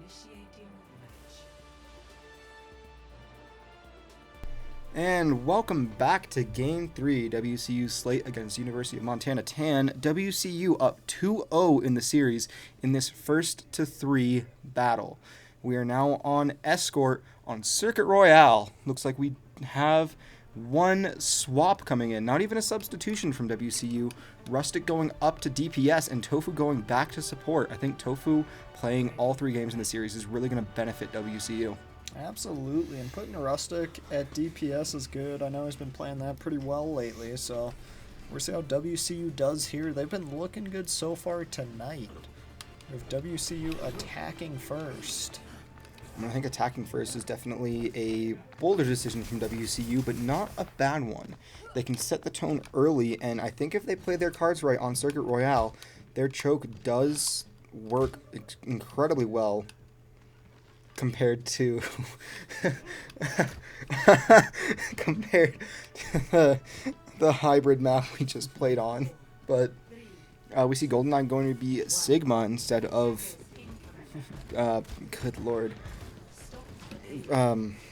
Initiating match. And welcome back to Game 3, WCU Slate against University of Montana Tan. WCU up 2-0 in the series in this 1-3 battle. We are now on Escort on Circuit Royale. Looks like we have one swap coming in, not even a substitution from WCU. Rustic going up to DPS and Tofu going back to support. I think Tofu playing all 3 games in the series is really going to benefit WCU. Absolutely, and putting Rustic at DPS is good. I know he's been playing that pretty well lately, so we'll see how WCU does here. They've been looking good so far tonight, with WCU attacking first. I think attacking first is definitely a bolder decision from WCU, but not a bad one. They can set the tone early, and I think if they play their cards right on Circuit Royale, their choke does work incredibly well compared to the hybrid map we just played on. But we see GoldenEye going to be Sigma instead of good lord,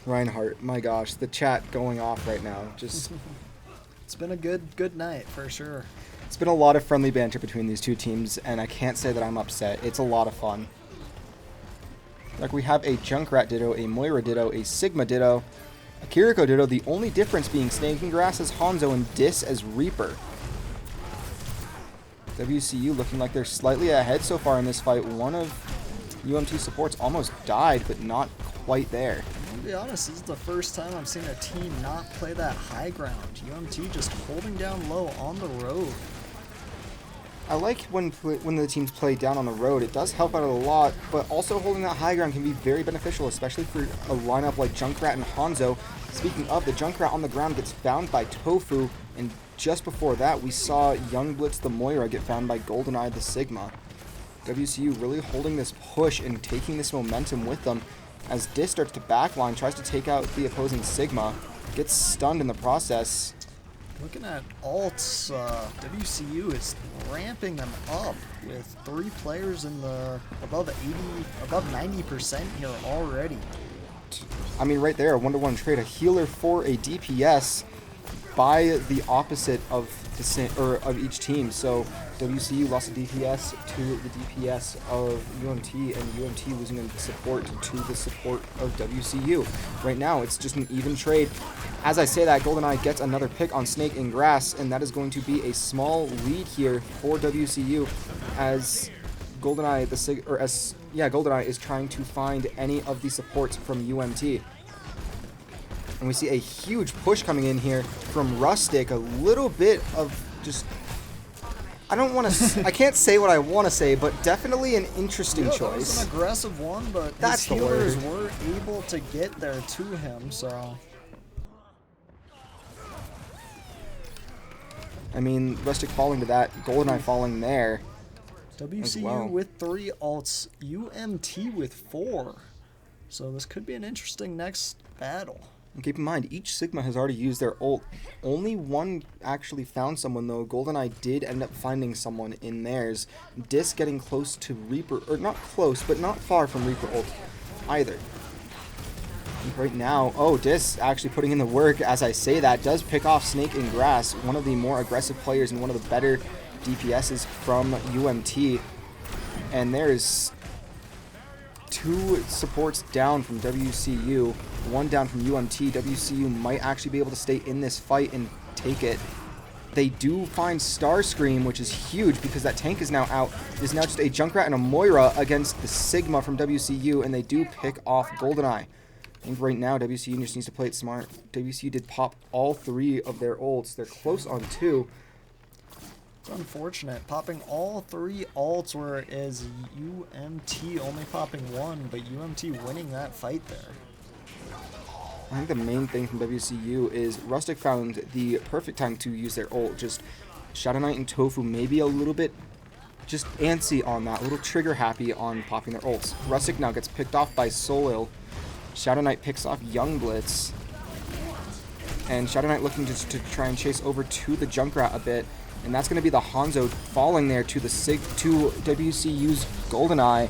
Reinhardt. My gosh, the chat going off right now. Just It's been a good night for sure. It's been a lot of friendly banter between these two teams, and I can't say that I'm upset. It's a lot of fun. Like, we have a Junkrat Ditto, a Moira Ditto, a Sigma Ditto, a Kiriko Ditto, the only difference being Snake and Grass as Hanzo and Dis as Reaper. WCU looking like they're slightly ahead so far in this fight. One of UMT supports almost died, but not quite there. I'll be honest, this is the first time I've seen a team not play that high ground. UMT just holding down low on the road. I like when the teams play down on the road. It does help out a lot, but also holding that high ground can be very beneficial, especially for a lineup like Junkrat and Hanzo. Speaking of, the Junkrat on the ground gets found by Tofu, and just before that, we saw Young Blitz the Moira get found by GoldenEye the Sigma. WCU really holding this push and taking this momentum with them as Dis starts to backline, tries to take out the opposing Sigma, gets stunned in the process. Looking at alts, WCU is ramping them up with 3 players in the above 90% here already. I mean, right there, a 1-to-1 trade, a healer for a DPS by the opposite of of each team. So WCU lost a DPS to the DPS of UMT, and UMT losing a support to the support of WCU. Right now, it's just an even trade. As I say that, GoldenEye gets another pick on Snake and Grass, and that is going to be a small lead here for WCU as GoldenEye GoldenEye is trying to find any of the supports from UMT. And we see a huge push coming in here from Rustic. A little bit of just, I can't say what I want to say, but definitely an interesting choice. That was an aggressive one, but That's his healers were able to get there to him, so. I mean, Rustic falling to that, GoldenEye falling there. WCU with 3 alts, UMT with 4. So this could be an interesting next battle. And keep in mind, each Sigma has already used their ult. Only one actually found someone, though. GoldenEye did end up finding someone in theirs. Dis getting close to Reaper, or not close, but not far from Reaper ult either. And right now, Dis actually putting in the work, as I say that, does pick off Snake and Grass, one of the more aggressive players and one of the better DPSs from UMT. And there's 2 supports down from WCU, 1 down from UMT. WCU might actually be able to stay in this fight and take it. They do find Starscream, which is huge because that tank is now out. There's now just a Junkrat and a Moira against the Sigma from WCU, and they do pick off GoldenEye. I think right now WCU just needs to play it smart. WCU did pop all 3 of their ults. They're close on 2. It's unfortunate. Popping all 3 alts, whereas UMT only popping 1, but UMT winning that fight there. I think the main thing from WCU is Rustic found the perfect time to use their ult. Just Shadow Knight and Tofu maybe a little bit just antsy on that, a little trigger happy on popping their ults. Rustic now gets picked off by Solil. Shadow Knight picks off Young Blitz. And Shadow Knight looking to try and chase over to the Junkrat a bit. And that's going to be the Hanzo falling there to WCU's GoldenEye.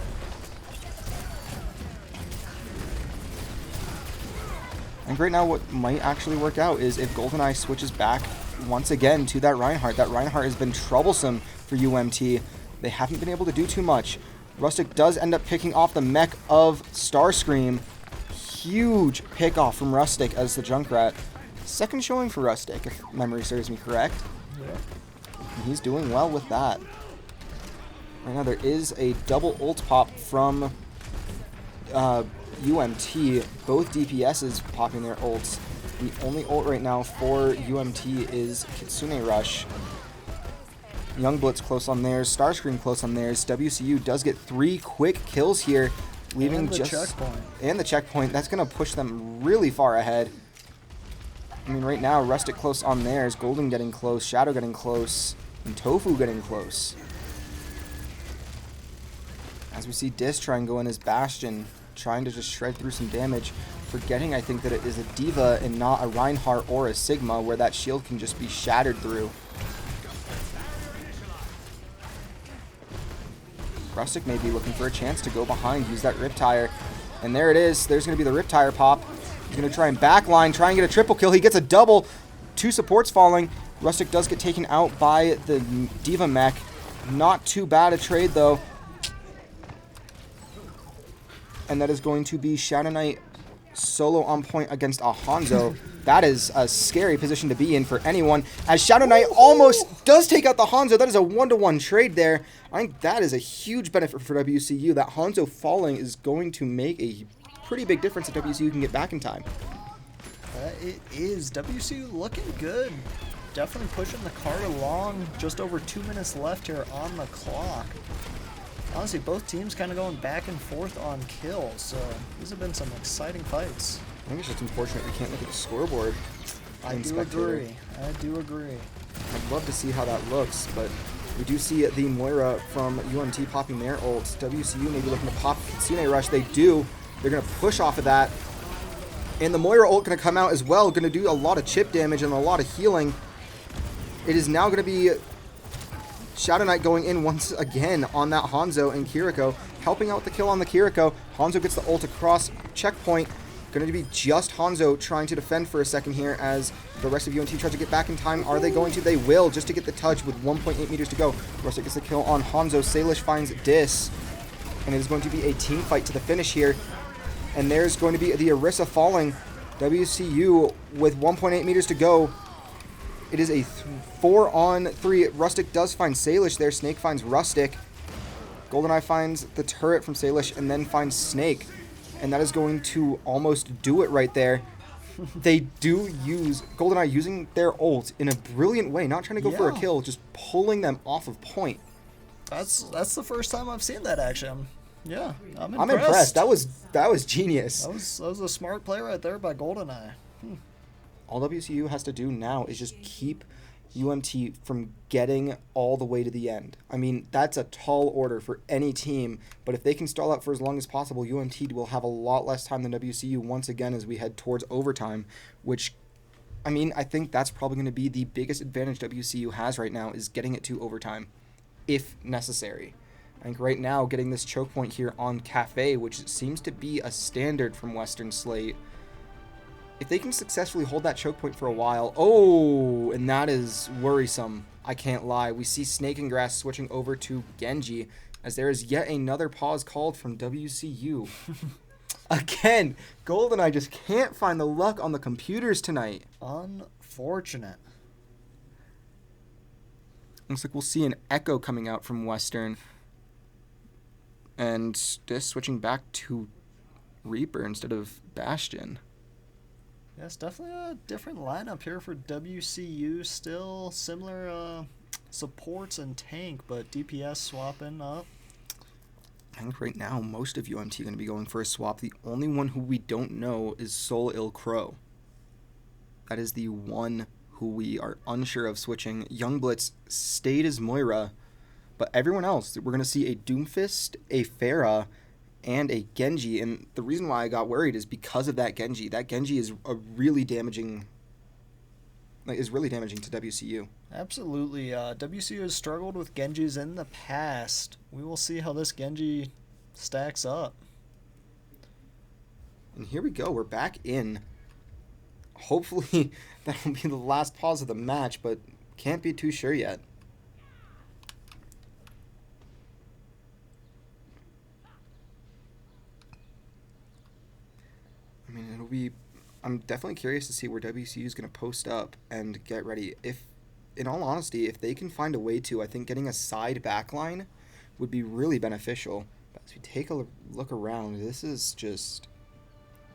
And right now what might actually work out is if GoldenEye switches back once again to that Reinhardt. That Reinhardt has been troublesome for UMT. They haven't been able to do too much. Rustic does end up picking off the mech of Starscream. Huge pick off from Rustic as the Junkrat. Second showing for Rustic, if memory serves me correct. Yeah. And he's doing well with that. Right now there is a double ult pop from UMT. Both DPSs popping their ults. The only ult right now for UMT is Kitsune Rush. Young Blitz close on theirs, Starscream close on theirs. WCU does get 3 quick kills here, leaving And the just checkpoint. and the checkpoint. That's gonna push them really far ahead. I mean, right now Rustic close on theirs, Golden getting close, Shadow getting close, and Tofu getting close. As we see Dis try and go in as Bastion, trying to just shred through some damage, forgetting I think that it is a Diva and not a Reinhardt or a Sigma, where that shield can just be shattered through. Rustic may be looking for a chance to go behind, use that Riptire. And there it is. There's going to be the Riptire pop. He's going to try and backline, try and get a triple kill. He gets a double. 2 supports falling. Rustic does get taken out by the Diva mech. Not too bad a trade, though. And that is going to be Shadow Knight solo on point against a Hanzo. That is a scary position to be in for anyone, as Shadow Knight almost does take out the Hanzo. That is a 1-to-1 trade there. I think that is a huge benefit for WCU. That Hanzo falling is going to make a pretty big difference if WCU can get back in time. It is. WCU looking good. Definitely pushing the cart along. Just over 2 minutes left here on the clock. Honestly, both teams kind of going back and forth on kills, so these have been some exciting fights. I think it's just unfortunate we can't look at the scoreboard. I do agree. I do agree. I'd love to see how that looks, but we do see the Moira from UMT popping their ults. WCU maybe looking to pop Kitsune Rush. They do. They're going to push off of that. And the Moira ult going to come out as well, going to do a lot of chip damage and a lot of healing. It is now going to be Shadow Knight going in once again on that Hanzo and Kiriko, helping out with the kill on the Kiriko. Hanzo gets the ult across checkpoint. Going to be just Hanzo trying to defend for a second here as the rest of UNT tries to get back in time. Are they going to? They will, just to get the touch with 1.8 meters to go. Rustic gets the kill on Hanzo. Salish finds Dis. And it is going to be a team fight to the finish here. And there's going to be the Orisa falling. WCU with 1.8 meters to go. It is a 4-on-3. Rustic does find Salish there. Snake finds Rustic. GoldenEye finds the turret from Salish and then finds Snake. And that is going to almost do it right there. They do use GoldenEye using their ult in a brilliant way. Not trying to go for a kill, just pulling them off of point. That's the first time I've seen that action. Yeah, I'm impressed. I'm impressed. That was genius. That was a smart play right there by GoldenEye. All WCU has to do now is just keep UMT from getting all the way to the end. I mean, that's a tall order for any team, but if they can stall out for as long as possible, UMT will have a lot less time than WCU once again as we head towards overtime, which, I mean, I think that's probably going to be the biggest advantage WCU has right now is getting it to overtime, if necessary. I think right now, getting this choke point here on Cafe, which seems to be a standard from Western Slate, if they can successfully hold that choke point for a while, and that is worrisome. I can't lie. We see Snake and Grass switching over to Genji as there is yet another pause called from WCU. Again, GoldenEye just can't find the luck on the computers tonight. Unfortunate. Looks like we'll see an Echo coming out from Western. And this switching back to Reaper instead of Bastion. Yeah, it's definitely a different lineup here for WCU. Still similar supports and tank, but DPS swapping up. I think right now most of UMT are going to be going for a swap. The only one who we don't know is Soul Il Crow. That is the one who we are unsure of switching. Young Blitz stayed as Moira, but everyone else, we're going to see a Doomfist, a Pharah, and a Genji, and the reason why I got worried is because of that Genji. That Genji is really damaging to WCU. Absolutely. WCU has struggled with Genjis in the past. We will see how this Genji stacks up. And here we go. We're back in Hopefully that will be the last pause of the match, but can't be too sure yet. I mean, it'll be... I'm definitely curious to see where WCU is going to post up and get ready. If, in all honesty, if they can find a way to, I think getting a side backline would be really beneficial. But as we take a look around, this is just...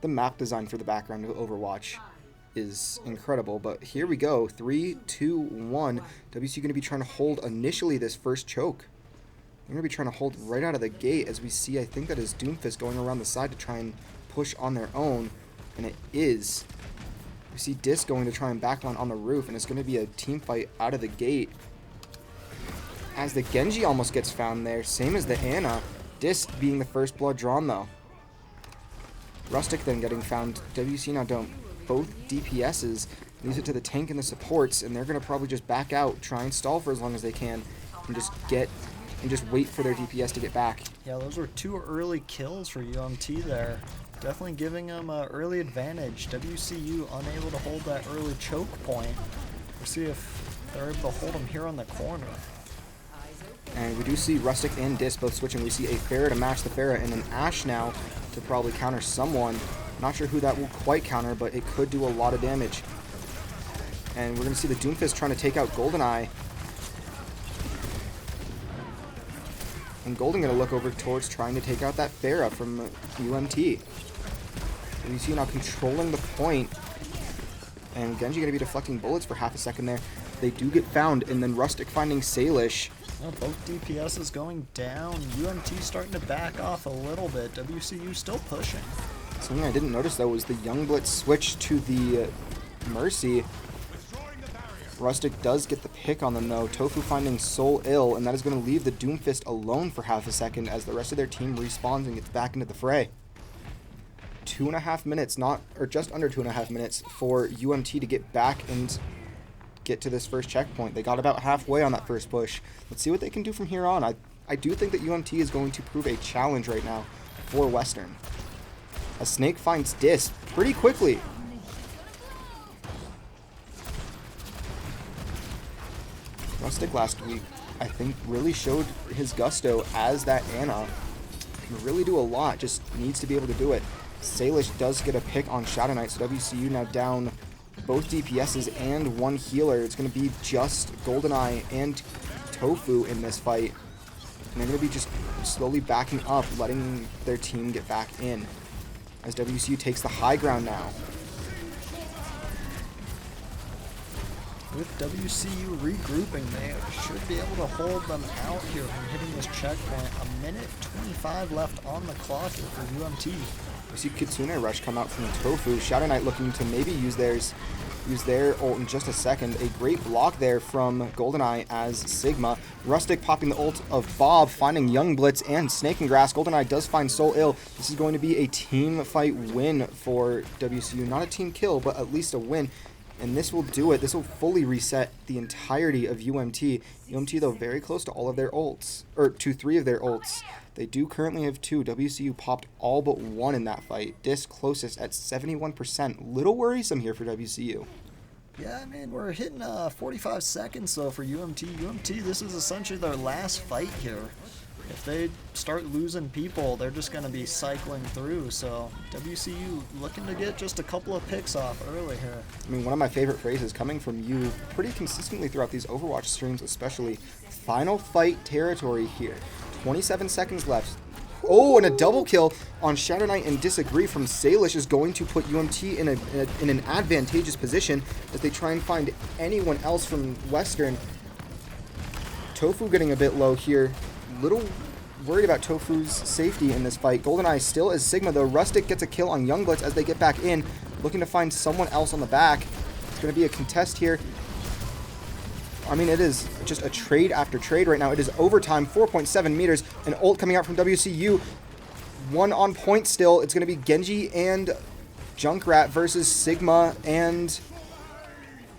The map design for the background of Overwatch is incredible, but here we go. 3, 2, 1. WCU going to be trying to hold initially this first choke. They're going to be trying to hold right out of the gate as we see, I think that is Doomfist going around the side to try and push on their own, and it is. We see Dis going to try and backline on the roof, and it's going to be a team fight out of the gate. As the Genji almost gets found there, same as the Ana. Dis being the first blood drawn though. Rustic then getting found. WC now don't. Both DPSs leaves it to the tank and the supports, and they're going to probably just back out, try and stall for as long as they can, and just wait for their DPS to get back. Yeah, those were 2 early kills for UMT there. Definitely giving them an early advantage. WCU unable to hold that early choke point. We'll see if they're able to hold them here on the corner. And we do see Rustic and Dis both switching. We see a Pharah to match the Pharah and an Ashe now to probably counter someone. Not sure who that will quite counter, but it could do a lot of damage. And we're going to see the Doomfist trying to take out GoldenEye. And Golden going to look over towards trying to take out that Pharah from UMT. And you see now controlling the point. And Genji going to be deflecting bullets for half a second there. They do get found, and then Rustic finding Salish. Well, both DPSs going down. UMT starting to back off a little bit. WCU still pushing. Something I didn't notice, though, was the Young Blitz switch to the Mercy. Rustic does get the pick on them, though. Tofu finding Soul Ill, and that is going to leave the Doomfist alone for half a second as the rest of their team respawns and gets back into the fray. 2.5 minutes, or just under 2.5 minutes for UMT to get back and get to this first checkpoint. They got about halfway on that first push. Let's see what they can do from here on. I do think that UMT is going to prove a challenge right now for Western. A Snake finds Dis pretty quickly. Rustic last week, I think, really showed his gusto as that Ana. Can really do a lot, just needs to be able to do it. Salish does get a pick on Shadow Knight, so WCU now down both DPSs and 1 healer. It's going to be just GoldenEye and Tofu in this fight. And they're going to be just slowly backing up, letting their team get back in. As WCU takes the high ground now. With WCU regrouping, they should be able to hold them out here from hitting this checkpoint. 1:25 left on the clock here for UMT. We see Kitsune Rush come out from Tofu. Shadow Knight looking to maybe use their ult in just a second. A great block there from GoldenEye as Sigma. Rustic popping the ult of Bob, finding Young Blitz and Snake and Grass. GoldenEye does find Soul Ill. This is going to be a team fight win for WCU. Not a team kill, but at least a win. And this will do it. This will fully reset the entirety of UMT. UMT, though, very close to all of their ults, or to 3 of their ults. They do currently have 2. WCU popped all but 1 in that fight. Dis closest at 71%. Little worrisome here for WCU. Yeah, I mean, we're hitting 45 seconds, though, for UMT. UMT, this is essentially their last fight here. If they start losing people, they're just going to be cycling through. So WCU looking to get just a couple of picks off early here. I mean, one of my favorite phrases coming from you pretty consistently throughout these Overwatch streams, especially, final fight territory here. 27 seconds left. Oh, and a double kill on Shadow Knight, and Disagree from Salish is going to put UMT in an advantageous position as they try and find anyone else from Western. Tofu getting a bit low here. Little worried about Tofu's safety in this fight. GoldenEye still is Sigma, though. Rustic gets a kill on Young Blitz as they get back in, looking to find someone else on the back. It's going to be a contest here. I mean, it is just a trade after trade right now. It is overtime, 4.7 meters, an ult coming out from WCU. 1 on point still. It's going to be Genji and Junkrat versus Sigma, and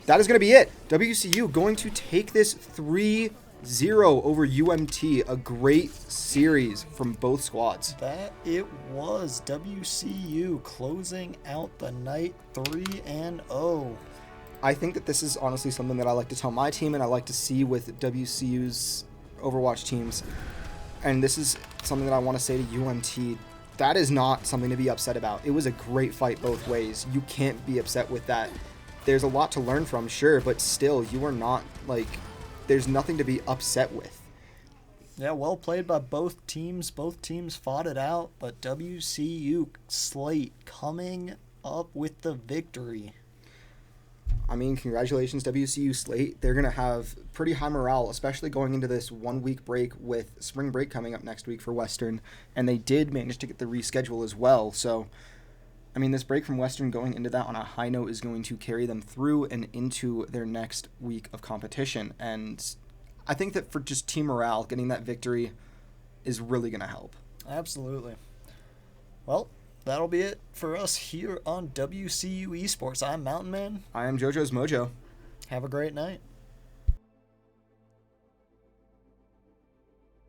that is going to be it. WCU going to take this 3-1 0 over UMT. A great series from both squads. That it was. WCU closing out the night 3-0. I think that this is honestly something that I like to tell my team and I like to see with WCU's Overwatch teams. And this is something that I want to say to UMT. That is not something to be upset about. It was a great fight both ways. You can't be upset with that. There's a lot to learn from, sure, but still, you are not, there's nothing to be upset with. Yeah, well played by both teams. Both teams fought it out, but WCU Slate coming up with the victory. I mean, congratulations, WCU Slate. They're going to have pretty high morale, especially going into this 1-week break with spring break coming up next week for Western. And they did manage to get the reschedule as well. So, I mean, this break from Western going into that on a high note is going to carry them through and into their next week of competition. And I think that for just team morale, getting that victory is really going to help. Absolutely. Well, that'll be it for us here on WCU Esports. I'm Mountain Man. I am JoJo's Mojo. Have a great night.